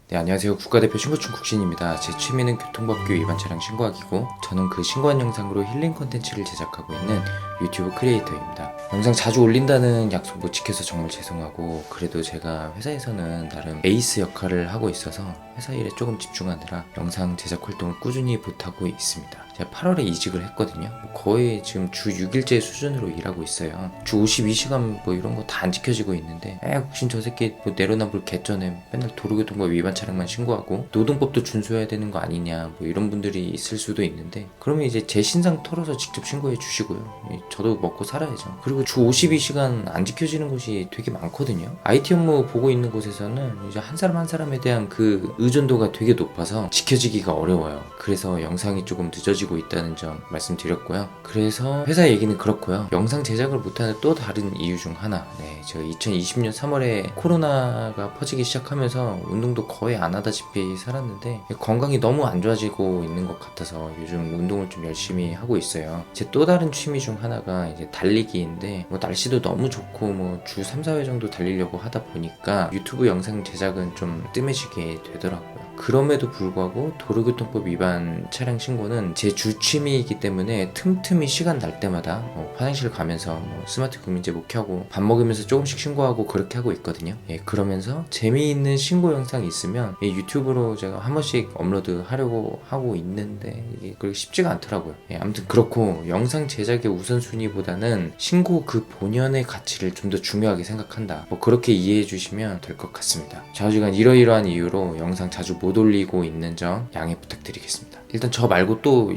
네, 안녕하세요. 국가대표 신고충 국신입니다. 제 취미는 교통법규 위반 차량 신고하기고 저는 그 신고한 영상으로 힐링 콘텐츠를 제작하고 있는 유튜브 크리에이터입니다. 영상 자주 올린다는 약속 못 지켜서 정말 죄송하고, 그래도 제가 회사에서는 나름 에이스 역할을 하고 있어서 회사 일에 조금 집중하느라 영상 제작 활동을 꾸준히 못하고 있습니다. 제가 8월에 이직을 했거든요. 거의 지금 주 6일째 수준으로 일하고 있어요. 주 52시간 뭐 이런 거 다 안 지켜지고 있는데, 혹시 저 새끼 뭐 내로남불 개쩌네, 맨날 도로교통법 위반 차량만 신고하고 노동법도 준수해야 되는 거 아니냐, 뭐 이런 분들이 있을 수도 있는데, 그러면 이제 제 신상 털어서 직접 신고해 주시고요. 저도 먹고 살아야죠. 그리고 주 52시간 안 지켜지는 곳이 되게 많거든요. IT 업무 보고 있는 곳에서는 이제 한 사람 한 사람에 대한 그 의존도가 되게 높아서 지켜지기가 어려워요. 그래서 영상이 조금 늦어지고 있다는 점 말씀드렸고요. 그래서 회사 얘기는 그렇고요. 영상 제작을 못하는 또 다른 이유 중 하나, 제가 2020년 3월에 코로나가 퍼지기 시작하면서 운동도 거의 안 하다시피 살았는데 건강이 너무 안 좋아지고 있는 것 같아서 요즘 운동을 좀 열심히 하고 있어요. 제 또 다른 취미 중 하나가 이제 달리기인데, 뭐 날씨도 너무 좋고 뭐 주 3, 4회 정도 달리려고 하다 보니까 유튜브 영상 제작은 좀 뜸해지게 되더라고요. 그럼에도 불구하고 도로교통법 위반 차량 신고는 제 주 취미이기 때문에 틈틈이 시간 날 때마다 화장실 가면서 스마트 국민제보 켜고 밥 먹으면서 조금씩 신고하고 그렇게 하고 있거든요. 그러면서 재미있는 신고 영상이 있으면 유튜브로 제가 한 번씩 업로드 하려고 하고 있는데 이게 그렇게 쉽지가 않더라고요. 아무튼 그렇고, 영상 제작의 우선순위보다는 신고 그 본연의 가치를 좀 더 중요하게 생각한다, 뭐 그렇게 이해해 주시면 될 것 같습니다. 좌우지간 이러이러한 이유로 영상 자주 못 올리고 있는 점 양해 부탁드리겠습니다. 일단 저 말고 또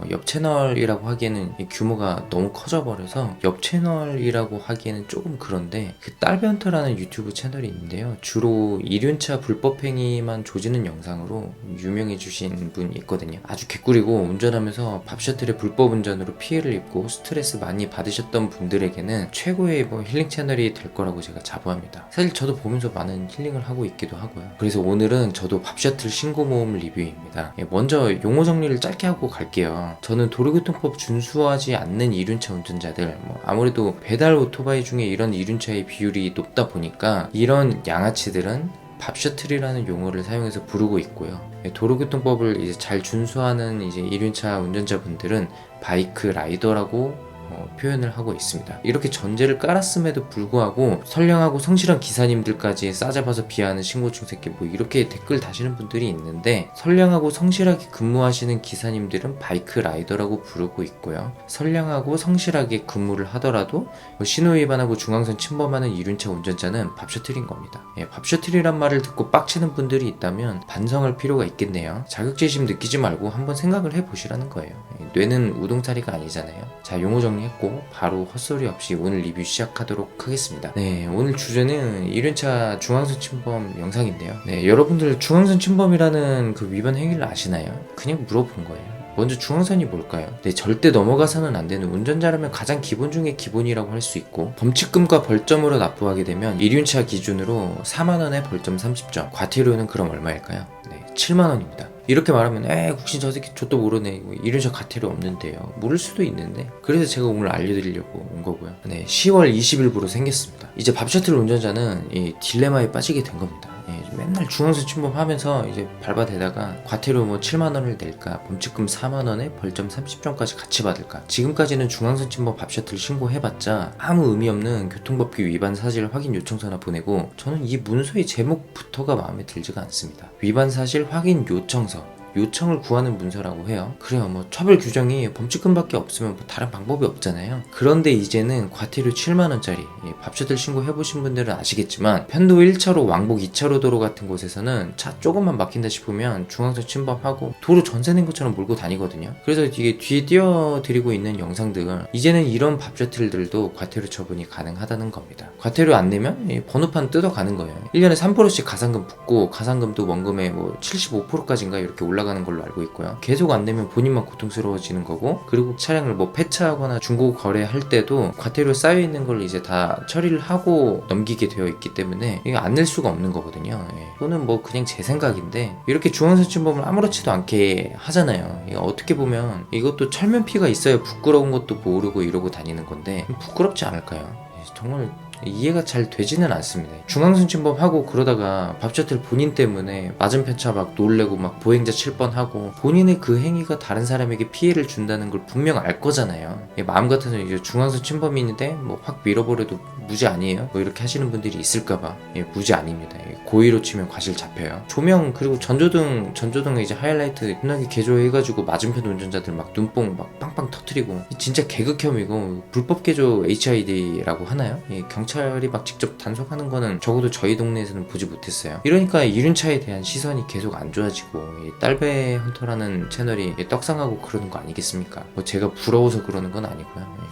옆 채널이라고 하기에는 규모가 너무 커져버려서 옆 채널이라고 하기에는 조금 그런데, 그 딸변터라는 유튜브 채널이 있는데요. 주로 이륜차 불법행위만 조지는 영상으로 유명해주신 분이 있거든요. 아주 개꿀이고, 운전하면서 밥셔틀의 불법 운전으로 피해를 입고 스트레스 많이 받으셨던 분들에게는 최고의 뭐 힐링 채널이 될 거라고 제가 자부합니다. 사실 저도 보면서 많은 힐링을 하고 있기도 하고요. 그래서 오늘은 저도 밥셔틀 신고 모험 리뷰입니다. 먼저 용어 정리를 짧게 하고 갈게요. 저는 도로교통법 준수하지 않는 이륜차 운전자들, 아무래도 배달 오토바이 중에 이런 이륜차의 비율이 높다 보니까 이런 양아치들은 밥셔틀이라는 용어를 사용해서 부르고 있고요. 도로교통법을 이제 잘 준수하는 이제 이륜차 운전자분들은 바이크 라이더라고 표현을 하고 있습니다. 이렇게 전제를 깔았음에도 불구하고 선량하고 성실한 기사님들까지 싸잡아서 비하하는 신고충 새끼, 뭐 이렇게 댓글 다시는 분들이 있는데, 선량하고 성실하게 근무하시는 기사님들은 바이크 라이더라고 부르고 있고요. 선량하고 성실하게 근무를 하더라도 신호 위반하고 중앙선 침범하는 이륜차 운전자는 밥셔틀인 겁니다. 밥셔틀이란 말을 듣고 빡치는 분들이 있다면 반성할 필요가 있겠네요. 자격지심 느끼지 말고 한번 생각을 해보시라는 거예요. 뇌는 우동사리가 아니잖아요. 자, 용어 정리했고 바로 헛소리 없이 오늘 리뷰 시작하도록 하겠습니다. 오늘 주제는 이륜차 중앙선 침범 영상인데요. 여러분들 중앙선 침범이라는 그 위반 행위를 아시나요? 그냥 물어본 거예요. 먼저 중앙선이 뭘까요? 절대 넘어가서는 안 되는, 운전자라면 가장 기본 중에 기본이라고 할 수 있고, 범칙금과 벌점으로 납부하게 되면 이륜차 기준으로 4만원에 벌점 30점, 과태료는 그럼 얼마일까요? 7만원입니다. 이렇게 말하면 국신 저 새끼 좆도 모르네, 이륜차 과태료 없는데요. 모를 수도 있는데, 그래서 제가 오늘 알려드리려고 온 거고요. 10월 20일부로 생겼습니다. 이제 밥셔틀 운전자는 이 딜레마에 빠지게 된 겁니다. 맨날 중앙선 침범하면서 이제 밟아대다가 과태료 7만원을 낼까, 범칙금 4만원에 벌점 30점까지 같이 받을까. 지금까지는 중앙선 침범 밥셔틀 신고해봤자 아무 의미 없는 교통법규 위반 사실 확인 요청서나 보내고, 저는 이 문서의 제목부터가 마음에 들지가 않습니다. 위반 사실 확인 요청을 구하는 문서라고 해요. 그래요, 처벌 규정이 범칙금밖에 없으면 다른 방법이 없잖아요. 그런데 이제는 과태료 7만원짜리, 밥셔틀 신고해보신 분들은 아시겠지만 편도 1차로 왕복 2차로 도로 같은 곳에서는 차 조금만 막힌다 싶으면 중앙선 침범하고 도로 전세 낸 것처럼 몰고 다니거든요. 그래서 이게 뒤에 띄워드리고 있는 영상들, 이제는 이런 밥셔틀들도 과태료 처분이 가능하다는 겁니다. 과태료 안 내면 번호판 뜯어가는 거예요. 1년에 3%씩 가산금 붙고, 가산금도 원금의 75%까지인가 이렇게 올라가는 걸로 알고 있고요. 계속 안 내면 본인만 고통스러워지는 거고, 그리고 차량을 폐차하거나 중고 거래할 때도 과태료 쌓여있는 걸 이제 다 처리를 하고 넘기게 되어 있기 때문에 이거 안 낼 수가 없는 거거든요. 이거는 그냥 제 생각인데, 이렇게 중앙선 침범을 아무렇지도 않게 하잖아요. 이거 어떻게 보면 이것도 철면피가 있어야 부끄러운 것도 모르고 이러고 다니는 건데 부끄럽지 않을까요? 정말 이해가 잘 되지는 않습니다. 중앙선 침범하고 그러다가 밥 셔틀 본인 때문에 맞은편 차 막 놀래고 막 보행자 칠 뻔하고 본인의 그 행위가 다른 사람에게 피해를 준다는 걸 분명 알 거잖아요. 마음 같아서 이제 중앙선 침범인데 뭐 확 밀어버려도 무죄 아니에요? 뭐 이렇게 하시는 분들이 있을까봐 무죄 아닙니다. 고의로 치면 과실 잡혀요. 조명 그리고 전조등에 이제 하이라이트 흔하게 개조해가지고 맞은편 운전자들 막 눈뽕 막 빵빵 터트리고 진짜 계극혐이고 불법 개조 HID라고 하나요? 경찰이 막 직접 단속하는 거는 적어도 저희 동네에서는 보지 못했어요. 이러니까 이륜차에 대한 시선이 계속 안 좋아지고 딸배 헌터라는 채널이 떡상하고 그러는 거 아니겠습니까? 뭐 제가 부러워서 그러는 건 아니고요.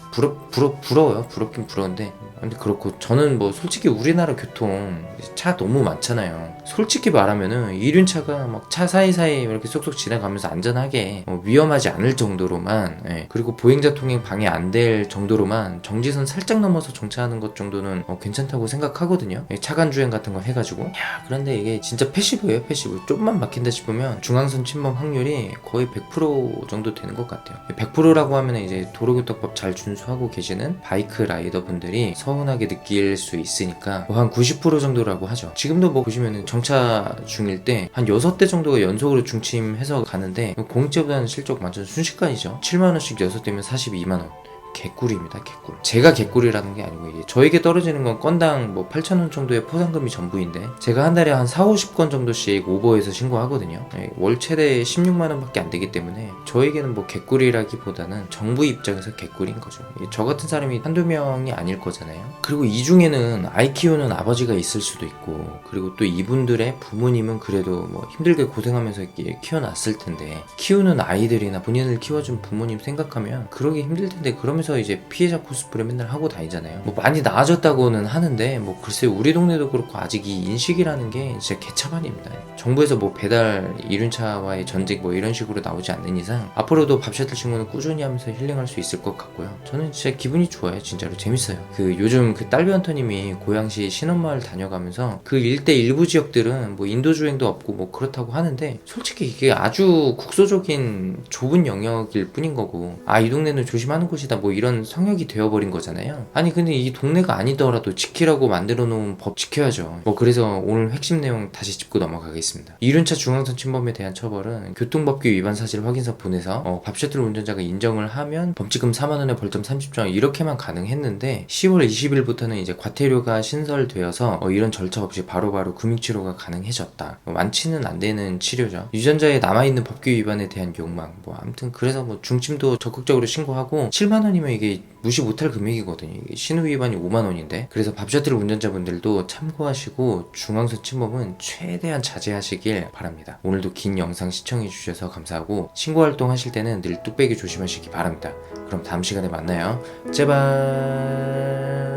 부러워요. 부럽긴 부러운데 근데 그렇고 저는 뭐 솔직히 우리나라 교통 차 너무 많잖아요. 솔직히 말하면은 이륜차가 막 차 사이사이 이렇게 쏙쏙 지나가면서 안전하게 위험하지 않을 정도로만 그리고 보행자 통행 방해 안 될 정도로만 정지선 살짝 넘어서 정차하는 것 정도는 괜찮다고 생각하거든요. 차간 주행 같은 거 해가지고 그런데 이게 진짜 패시브예요. 패시브. 좀만 막힌다 싶으면 중앙선 침범 확률이 거의 100% 정도 되는 것 같아요. 100%라고 하면 이제 도로교통법 잘 준수하고 계시는 바이크 라이더 분들이 서운하게 느낄 수 있으니까 뭐 한 90% 정도라고 하죠. 지금도 뭐 보시면은 정차 중일 때 한 6대 정도가 연속으로 중침해서 가는데 공익제보다는 실적 완전 순식간이죠. 7만원씩 6대면 42만원. 개꿀입니다. 개꿀. 제가 개꿀이라는 게 아니고 이게 저에게 떨어지는 건 건당 뭐 8,000원 정도의 포상금이 전부인데 제가 한 달에 한 4-50건 정도씩 오버해서 신고하거든요. 월 최대 16만원 밖에 안 되기 때문에 저에게는 뭐 개꿀이라기보다는 정부 입장에서 개꿀인 거죠. 저 같은 사람이 한두 명이 아닐 거잖아요. 그리고 이 중에는 아이 키우는 아버지가 있을 수도 있고 그리고 또 이분들의 부모님은 그래도 뭐 힘들게 고생하면서 이렇게 키워놨을 텐데 키우는 아이들이나 본인을 키워준 부모님 생각하면 그러기 힘들 텐데 그러면서 이제 피해자 코스프레 맨날 하고 다니잖아요. 뭐 많이 나아졌다고는 하는데 뭐 글쎄 우리 동네도 그렇고 아직 이 인식이라는 게 진짜 개차반입니다. 정부에서 뭐 배달 이륜차와의 전쟁 뭐 이런 식으로 나오지 않는 이상 앞으로도 밥 셔틀 친구는 꾸준히 하면서 힐링할 수 있을 것 같고요. 저는 진짜 기분이 좋아요. 진짜로 재밌어요. 요즘 딸배 헌터님이 고양시 신혼마을 다녀가면서 그 일대 일부 지역들은 뭐 인도 주행도 없고 뭐 그렇다고 하는데 솔직히 이게 아주 국소적인 좁은 영역일 뿐인 거고 이 동네는 조심하는 곳이다 뭐 이런 성역이 되어버린 거잖아요. 아니 근데 이 동네가 아니더라도 지키라고 만들어 놓은 법 지켜야죠. 뭐 그래서 오늘 핵심 내용 다시 짚고 넘어가겠습니다. 이륜차 중앙선 침범에 대한 처벌은 교통법규 위반 사실 확인서 보내서 밥 셔틀 운전자가 인정을 하면 범칙금 4만원에 벌점 30조 이렇게만 가능했는데 10월 20일부터는 이제 과태료가 신설되어서 이런 절차 없이 바로바로 금융치료가 가능해졌다. 완치는 안 되는 치료죠. 유전자에 남아있는 법규 위반에 대한 욕망 뭐 아무튼 그래서 뭐 중침도 적극적으로 신고하고 7만원이면 이게 무시 못할 금액이거든요. 이게 신호 위반이 5만원인데 그래서 밥 셔틀 운전자분들도 참고하시고 중앙선 침범은 최대한 자제하시길 바랍니다. 오늘도 긴 영상 시청해주셔서 감사하고 신고활동 하실 때는 늘 뚝배기 조심하시기 바랍니다. 그럼 다음 시간에 만나요. 제발.